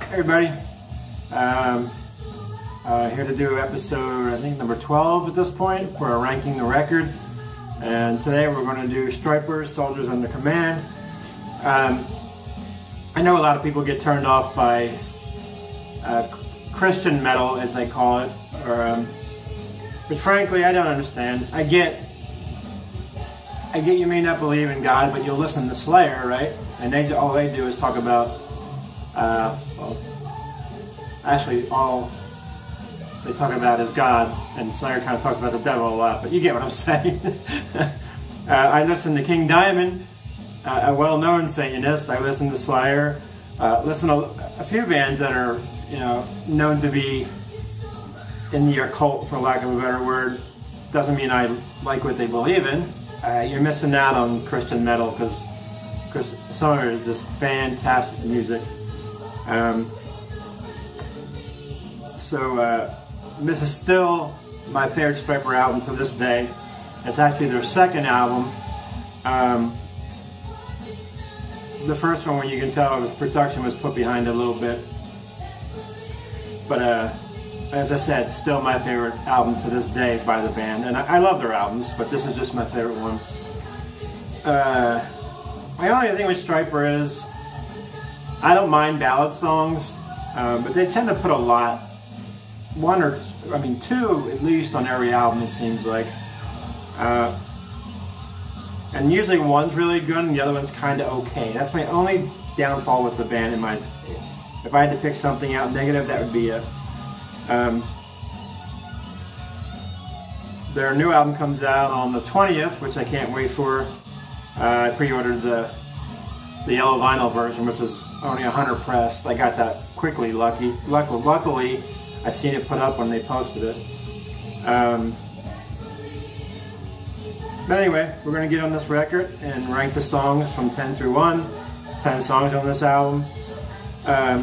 Hey everybody, here to do episode, I think number 12 at this point, for ranking the record. And today we're going to do Stryper, Soldiers Under Command. I know a lot of people get turned off by Christian metal, as they call it, but frankly, I don't understand. I get you may not believe in God, but you'll listen to Slayer, right? And all they do is talk about, all they talk about is God, and Slayer kind of talks about the devil a lot, but you get what I'm saying. I listen to King Diamond, a well-known Satanist. I listen to Slayer, listen to a few bands that are, known to be in the occult, for lack of a better word. Doesn't mean I like what they believe in. You're missing out on Christian metal, because some of it is just fantastic music. This is still my favorite Stryper album to this day. It's actually their second album. The first one, when you can tell, his production was put behind it a little bit. But as I said, still my favorite album to this day by the band. And I love their albums, but this is just my favorite one. My only thing with Stryper is I don't mind ballad songs, but they tend to put a lot, two at least on every album, it seems like. And usually one's really good and the other one's kind of okay. That's my only downfall with the band. If I had to pick something out negative, that would be it. Their new album comes out on the 20th, which I can't wait for. I pre-ordered the yellow vinyl version, which is only 100 pressed. I got that quickly, luckily, I seen it put up when they posted it. But anyway, we're going to get on this record and rank the songs from 10 through 1. 10 songs on this album. A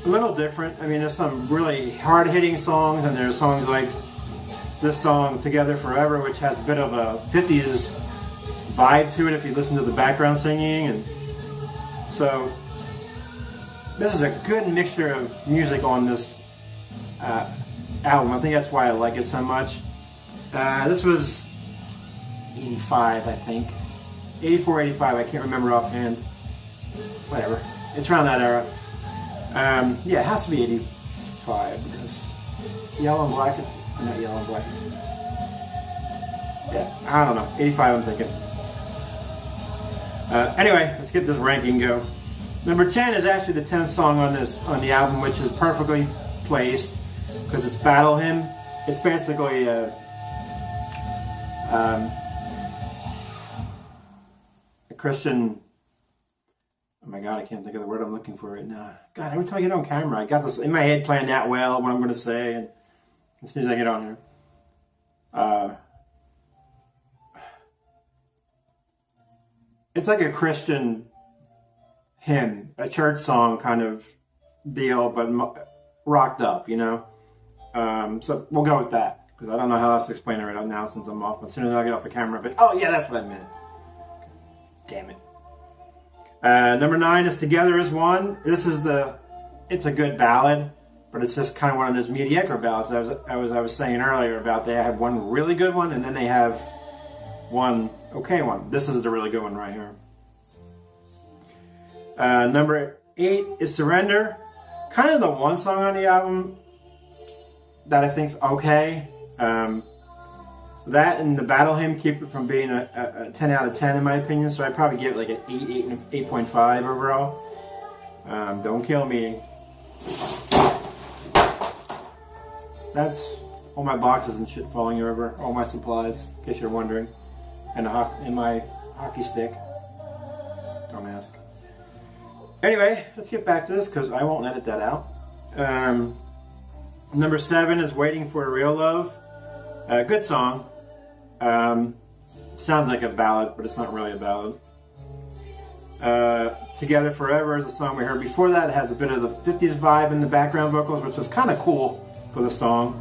little different. There's some really hard-hitting songs, and there's songs like this song, Together Forever, which has a bit of a 50s vibe to it if you listen to the background singing. And so this is a good mixture of music on this album. I think that's why I like it so much. This was 85, I think. 84, 85, I can't remember offhand. Whatever. It's around that era. It has to be 85, because Yellow and Black is... Not Yellow and Black. Yeah, I don't know. 85, I'm thinking. Anyway, let's get this ranking go. Number 10 is actually the 10th song on the album, which is perfectly placed, because it's Battle Hymn. It's basically a Christian... Oh my God, I can't think of the word I'm looking for right now. God, every time I get on camera, I got this in my head playing that well, what I'm going to say, and as soon as I get on here. It's like a Christian hymn, a church song kind of deal, but rocked up, So we'll go with that, because I don't know how else to explain it right now since I'm off. As soon as I get off the camera, but oh yeah, that's what I meant. Damn it. Number 9 is Together As One. It's a good ballad, but it's just kind of one of those mediocre ballads. I was saying earlier about they have one really good one, and then they have one okay one. This is the really good one right here. Number 8 is Surrender. Kind of the one song on the album that I think's okay. That and the Battle Hymn keep it from being a 10 out of 10 in my opinion, so I'd probably give it like an 8.5 overall. Don't kill me. That's all my boxes and shit falling over, all my supplies, in case you're wondering, and my hockey stick. Don't ask. Anyway, let's get back to this, because I won't edit that out. Number 7 is Waiting for a Real Love. Good song. Sounds like a ballad, but it's not really a ballad. Together Forever is a song we heard before that. It has a bit of the 50s vibe in the background vocals, which is kind of cool for the song.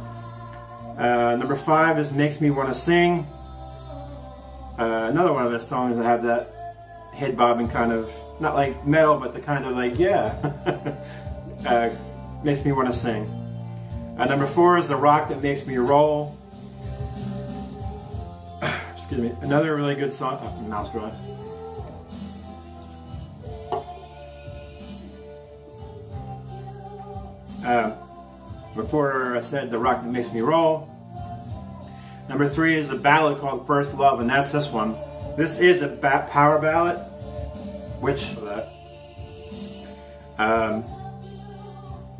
Number 5 is Makes Me Want to Sing. Another one of the songs that have that head bobbing kind of not like metal, but the kind of like, yeah, makes me want to sing. Number 4 is The Rock That Makes Me Roll. Excuse me. Another really good song. Oh, mouse growing. Before I said The Rock That Makes Me Roll. Number 3 is a ballad called First Love, and that's this one. This is a power ballad, which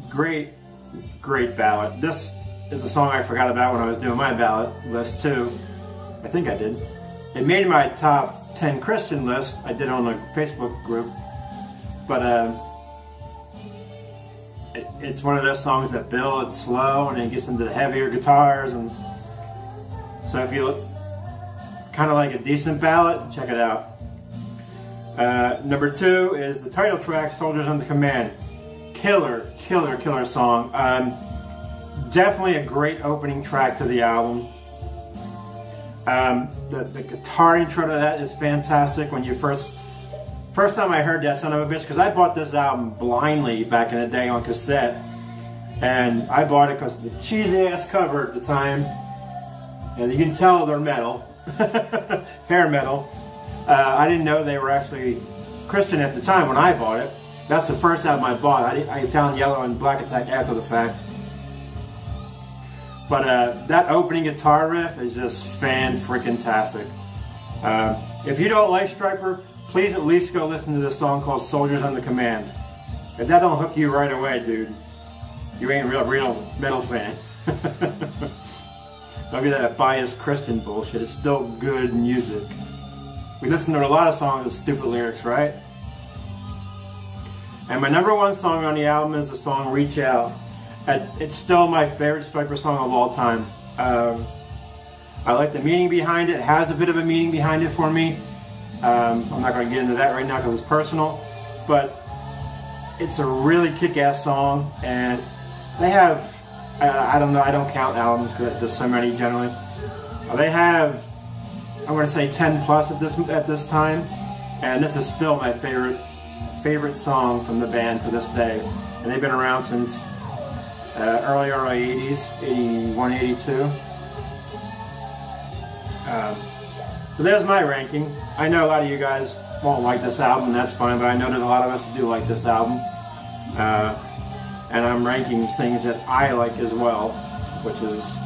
great ballad. This is a song I forgot about when I was doing my ballad list too. I think I did. It made my top 10 Christian list. I did on a Facebook group, but it's one of those songs that builds slow and it gets into the heavier guitars, and so if you kind of like a decent ballad, check it out. Number 2 is the title track, Soldiers Under Command. Killer song. Definitely a great opening track to the album. The guitar intro to that is fantastic. When you first time I heard that son of a bitch, because I bought this album blindly back in the day on cassette, and I bought it because of the cheesy ass cover at the time, and you can tell they're metal, hair metal. I didn't know they were actually Christian at the time when I bought it. That's the first album I bought. I found Yellow and Black Attack after the fact. But that opening guitar riff is just fan-freaking-tastic. If you don't like Stryper, please at least go listen to this song called Soldiers Under Command. If that don't hook you right away, dude, you ain't a real metal fan. Don't be that biased Christian bullshit. It's still good music. We listen to a lot of songs with stupid lyrics, right? And my number 1 song on the album is the song Reach Out. It's still my favorite Stryper song of all time. I like the meaning behind it. It has a bit of a meaning behind it for me. I'm not going to get into that right now because it's personal. But it's a really kick-ass song. And they have, I don't know, I don't count albums because there's so many generally. They have, I'm going to say 10 plus at this time. And this is still my favorite song from the band to this day. And they've been around since early 80s, 81, 82. So there's my ranking. I know a lot of you guys won't like this album, that's fine, but I know there's a lot of us that do like this album. And I'm ranking things that I like as well, which is,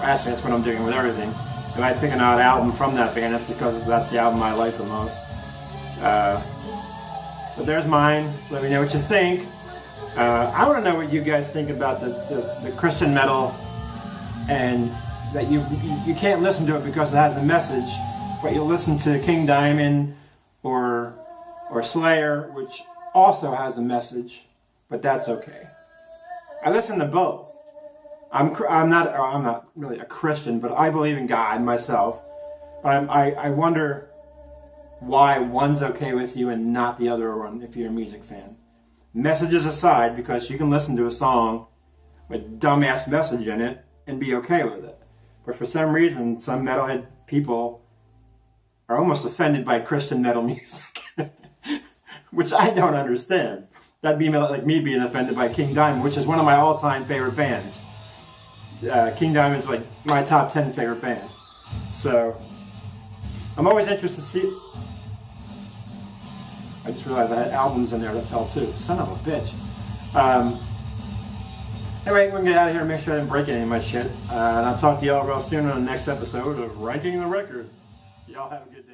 actually that's what I'm doing with everything. If I pick an odd album from that band, that's because that's the album I like the most. But there's mine. Let me know what you think. I want to know what you guys think about the Christian metal, and that you can't listen to it because it has a message, but you'll listen to King Diamond or Slayer, which also has a message, but that's okay. I listen to both. I'm not really a Christian, but I believe in God myself. I wonder why one's okay with you and not the other one if you're a music fan. Messages aside, because you can listen to a song with dumbass message in it and be okay with it. But for some reason, some metalhead people are almost offended by Christian metal music, which I don't understand. That'd be like me being offended by King Diamond, which is one of my all-time favorite bands. King Diamond's like my top 10 favorite bands. So I'm always interested to see. I just realized I had albums in there that fell too. Son of a bitch. Anyway, we're going to get out of here and make sure I didn't break any of my shit. And I'll talk to y'all real soon on the next episode of Ranking the Record. Y'all have a good day.